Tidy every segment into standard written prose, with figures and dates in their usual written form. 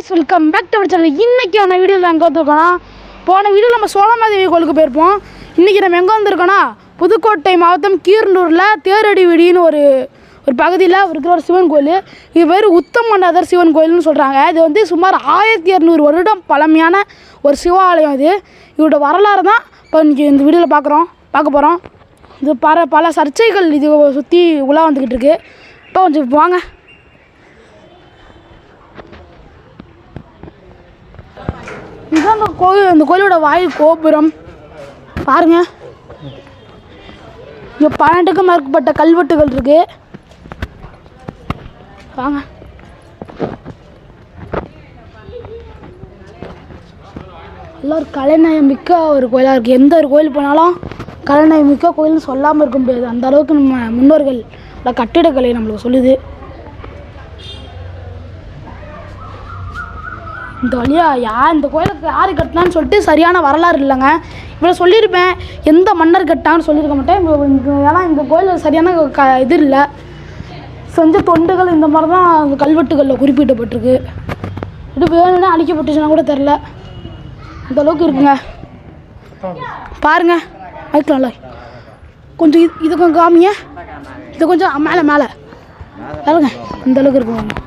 Guys, welcome back to our channel. இன்றைக்கான வீடியோவில் எங்கே வந்துருக்கோன்னா, போன வீடியோ நம்ம சோழமாதேவி கோயிலுக்கு போயிருப்போம். இன்றைக்கி நம்ம எங்கே வந்திருக்கோன்னா, புதுக்கோட்டை மாவட்டம் கீரனூரில் தேரடி வீடின்னு ஒரு பகுதியில் இருக்கிற ஒரு சிவன் கோயில். இது பேர் உத்தமநாதர் சிவன் கோயில்னு சொல்கிறாங்க. இது வந்து சுமார் 1200 வருடம் பழமையான ஒரு சிவாலயம். இதோட வரலாறு தான் இப்போ இன்றைக்கி இந்த வீடியோவில் பார்க்க போகிறோம். இது பல சர்ச்சைகள் இது சுற்றி உலா வந்துக்கிட்டு இருக்குது. இப்போ கொஞ்சம் வாங்க. இதுதான் அந்த கோயில். அந்த கோயிலோட வாயில் கோபுரம் பாருங்கள். இங்கே 12க்கும் மேற்பட்ட கல்வெட்டுகள் இருக்குது. வாங்க. எல்லோரும் கலைநயம் மிக்க ஒரு கோயிலாக இருக்குது. எந்த ஒரு கோயில் போனாலும் கலைநயம் மிக்க கோயில்னு சொல்லாமல் இருக்க முடியாது. அந்த அளவுக்கு நம்ம முன்னோர்கள் கட்டிடக்கலை நம்மளுக்கு சொல்லுது. இந்த வழியாக இந்த கோயிலுக்கு யார் கட்டினான்னு சொல்லிட்டு சரியான வரலாறு இல்லைங்க. இவ்வளோ சொல்லியிருப்பேன், எந்த மன்னர் கட்டான்னு சொல்லியிருக்க மாட்டேன். ஏன்னா இந்த கோயில் சரியான இது இல்லை. செஞ்ச தொண்டுகள் இந்த மாதிரி தான் அந்த கல்வெட்டுகளில் குறிப்பிடப்பட்டிருக்கு. இது வேணும்னா அழிக்கப்பட்டுச்சுன்னா கூட தெரில, இந்த அளவுக்கு இருக்குங்க. பாருங்கள், மைக்கில் கொஞ்சம் இது கொஞ்சம் காமிங்க. இது கொஞ்சம் மேலே பாருங்க, இந்த அளவுக்கு இருக்குங்க.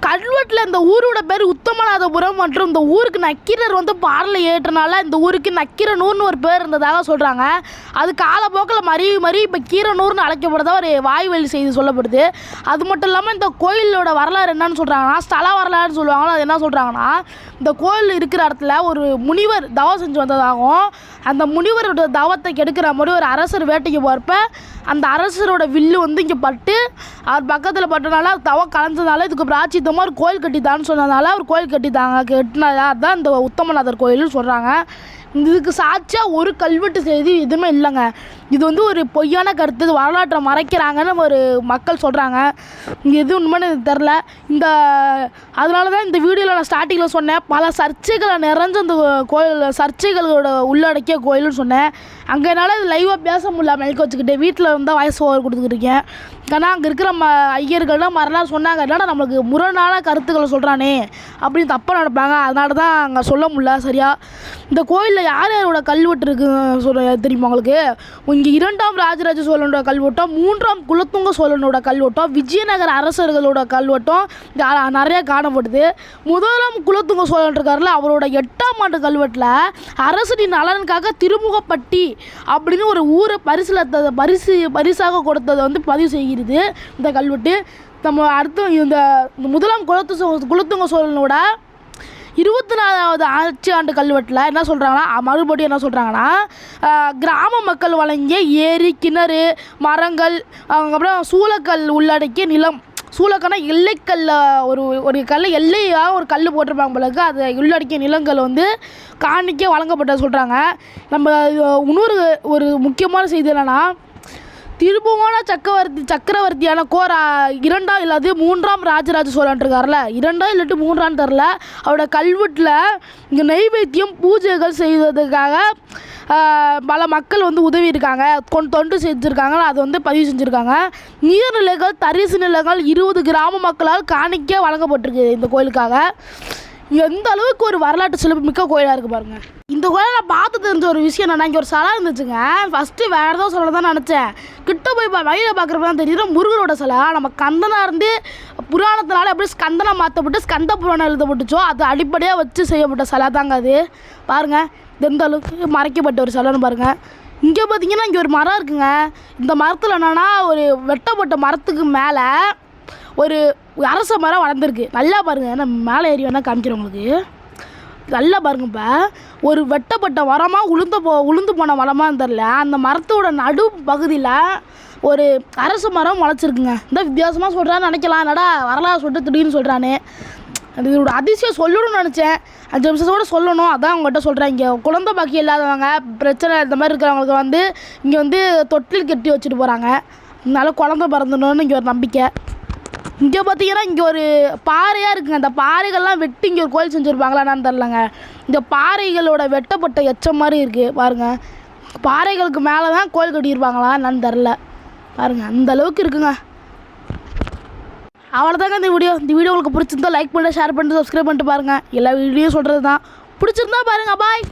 கல்வெட்டில் இந்த ஊரோட பேர் உத்தமநாதபுரம் மற்றும் இந்த ஊருக்கு நக்கீரர் வந்து பாடலை ஏற்றனால இந்த ஊருக்கு நக்கீரனூர்னு ஒரு பேர் இருந்ததாக சொல்கிறாங்க. அது காலப்போக்கில் மறி இப்போ கீரனூர்னு அழைக்கப்படுறதா ஒரு வாய்வழி செய்தி சொல்லப்படுது. அது மட்டும் இல்லாமல் இந்த கோயிலோட வரலாறு என்னன்னு சொல்கிறாங்கன்னா, ஸ்தல வரலாறுன்னு சொல்லுவாங்களோ. அது என்ன சொல்கிறாங்கன்னா, இந்த கோயில் இருக்கிற இடத்துல ஒரு முனிவர் தவம் செஞ்சு வந்ததாகவும், அந்த முனிவரோட தவத்தை கெடுக்கிற மாதிரி ஒரு அரசர் வேட்டைக்கு போகிறப்ப அந்த அரசரோட வில்லு வந்து இங்கே பட்டு அவர் பக்கத்தில் பட்டனால தவம் கலந்ததுனால இதுக்கு பிராச்சித்தமாக ஒரு கோயில் கட்டித்தான்னு சொன்னதுனால அவர் கோயில் கட்டினதா தான் இந்த உத்தமநாதர் கோயில்னு சொல்கிறாங்க. இதுக்கு சாட்சியாக ஒரு கல்வெட்டு செய்தி எதுவுமே இல்லைங்க. இது வந்து ஒரு பொய்யான கருத்து, இது வரலாற்றை மறைக்கிறாங்கன்னு ஒரு மக்கள் சொல்கிறாங்க. இங்கே எதுவும் உண்மைன்னு தெரில. அதனால தான் இந்த வீடியோவில் நான் ஸ்டார்டிங்கில் சொன்னேன், பல சர்ச்சைகளை நிறைஞ்ச அந்த கோயில், சர்ச்சைகளோட உள்ளடக்கிய கோயில்னு சொன்னேன். அங்கே என்னால் இது லைவாக பேச முடியல, மைக் வச்சுக்கிட்டு வீட்டில் இருந்தால் வாய்ஸ் ஓவர் கொடுத்துக்கிருக்கேன். ஏன்னா அங்கே இருக்கிற ஐயர்கள்லாம் மறுநாள் சொன்னாங்க, என்னடா நம்மளுக்கு முரணான கருத்துக்களை சொல்கிறானே அப்படின்னு தப்பாக நடப்பாங்க. அதனால தான் அங்கே சொல்ல முடியல சரியாக. இந்த கோயிலில் யாரோட கல்வெட்டு இருக்குன்னு சொல்ல தெரியுமா உங்களுக்கு? இங்கே 2ஆம் ராஜராஜ சோழனோட கல்வெட்டம், 3ஆம் குலோத்துங்க சோழனோட கல்வெட்டம், விஜயநகர அரசர்களோட கல்வெட்டம் நிறையா காணப்படுது. 1ஆம் குலோத்துங்க சோழன் இருக்கார்ல, அவரோட 8ஆம் ஆண்டு கல்வெட்டில் அரசனின் நலனுக்காக திருமுகப்பட்டி அப்படின்னு ஒரு ஊரை பரிசாக கொடுத்ததை வந்து பதிவு செய்கிறது இந்த கல்வெட்டு. நம்ம அடுத்து இந்த 1ஆம் குலோத்துங்க சோழனோட 24வது ஆட்சி ஆண்டு கல்வெட்டில் என்ன சொல்கிறாங்கன்னா, மறுபடியும் என்ன சொல்கிறாங்கன்னா, கிராம மக்கள் வழங்கிய ஏரி, கிணறு, மரங்கள், அதுக்கப்புறம் சூளக்கல் உள்ளடக்கிய நிலம். சூளக்கல்னா எல்லைக்கல்ல ஒரு கல் எல்லையாக ஒரு கல் போட்டிருப்பாங்க போலக்கு, அதை உள்ளடக்கிய நிலங்கள் வந்து காணிக்க வழங்கப்பட்ட சொல்கிறாங்க. நம்ம இன்னொரு ஒரு முக்கியமான செய்தி என்னென்னா, திருபுவன சக்கரவர்த்தியான 2ஆம் இல்லாது 3ஆம் ராஜராஜ சோழன் இருக்கார்ல, 2ஆம் இல்லாட்டி 3ஆம் தெரில, அவரோட கல்வெட்டில் இங்கே நைவேத்தியம் பூஜைகள் செய்வதற்காக பல மக்கள் வந்து உதவி இருக்காங்க, தொண்டு செஞ்சுருக்காங்க. அதை வந்து பதிவு செஞ்சுருக்காங்க. நீர்நிலைகள், தரிசு நிலங்கள் 20 கிராம மக்களால் காணிக்க வழங்கப்பட்டிருக்கு இந்த கோயிலுக்காக. எந்த அளவுக்கு ஒரு வரலாற்று சிறப்பு மிக்க கோயிலாக இருக்குது பாருங்கள். இந்த கோயிலை நான் பார்த்து தெரிஞ்ச ஒரு விஷயம் என்னன்னா, இங்கே ஒரு சிலை இருந்துச்சுங்க. ஃபஸ்ட்டு வேறு ஏதோ சொல்ல தான் நினச்சேன். கிட்ட போய் வழியில் பார்க்குறப்ப தான் தெரியுது முருகனோட சிலை. நம்ம கந்தனாக இருந்து புராணத்தினால எப்படி ஸ்கந்தனை மாற்றப்பட்டு ஸ்கந்த புராணம் எழுதப்பட்டுச்சோ அது அடிப்படையாக வச்சு செய்யப்பட்ட சிலை தாங்க அது. பாருங்கள், எந்த அளவுக்கு மறைக்கப்பட்ட ஒரு சிலைன்னு பாருங்கள். இங்கே பார்த்தீங்கன்னா இங்கே ஒரு மரம் இருக்குங்க. இந்த மரத்தில் என்னென்னா, ஒரு வெட்டப்பட்ட மரத்துக்கு மேலே ஒரு அரச மரம் வளர்ந்துருக்கு. நல்லா பாருங்கள், நான் மேலே ஏறி வேணால் காமிக்கிறவங்களுக்கு நல்லா பாருங்க. இப்போ ஒரு வெட்டப்பட்ட மரமாக உளுந்து போன மரமாக தெரில, அந்த மரத்தோட நடு பகுதியில் ஒரு அரச மரம் முளைச்சிருக்குங்க. இந்த வித்தியாசமாக சொல்கிறான்னு நினைக்கலாம், என்னடா வரலாறு சொல்லிட்டு திடீர்னு சொல்கிறானே. அது இதோட அதிசயம் சொல்லணும்னு நினச்சேன், 5 நிமிஷத்தோடு சொல்லணும், அதான் உங்கள்கிட்ட சொல்கிறேன். இங்கே குழந்தை பாக்கி இல்லாதவங்க, பிரச்சனை இந்த மாதிரி இருக்கிறவங்களுக்கு வந்து இங்கே வந்து தொட்டில் கட்டி வச்சுட்டு போகிறாங்க. அதனால குழந்தை பிறந்தணுன்னு இங்கே ஒரு நம்பிக்கை. இங்கே பார்த்தீங்கன்னா இங்கே ஒரு பாறையாக இருக்குங்க. அந்த பாறைகள்லாம் வெட்டி இங்கே ஒரு கோயில் செஞ்சுருப்பாங்களா என்னன்னு தெரிலங்க. இந்த பாறைகளோட வெட்டப்பட்ட எச்சம் மாதிரி இருக்குது பாருங்கள். பாறைகளுக்கு மேலே தான் கோயில் கட்டியிருப்பாங்களா என்னன்னு தெரில பாருங்கள், அந்த அளவுக்கு இருக்குங்க. அவ்வளோதாங்க இந்த வீடியோ உங்களுக்கு பிடிச்சிருந்தா லைக் பண்ணிட்டு ஷேர் பண்ணிட்டு சப்ஸ்கிரைப் பண்ணிட்டு பாருங்கள். எல்லா வீடியோ சொல்கிறது தான். பிடிச்சிருந்தா பாருங்கள். பாய்.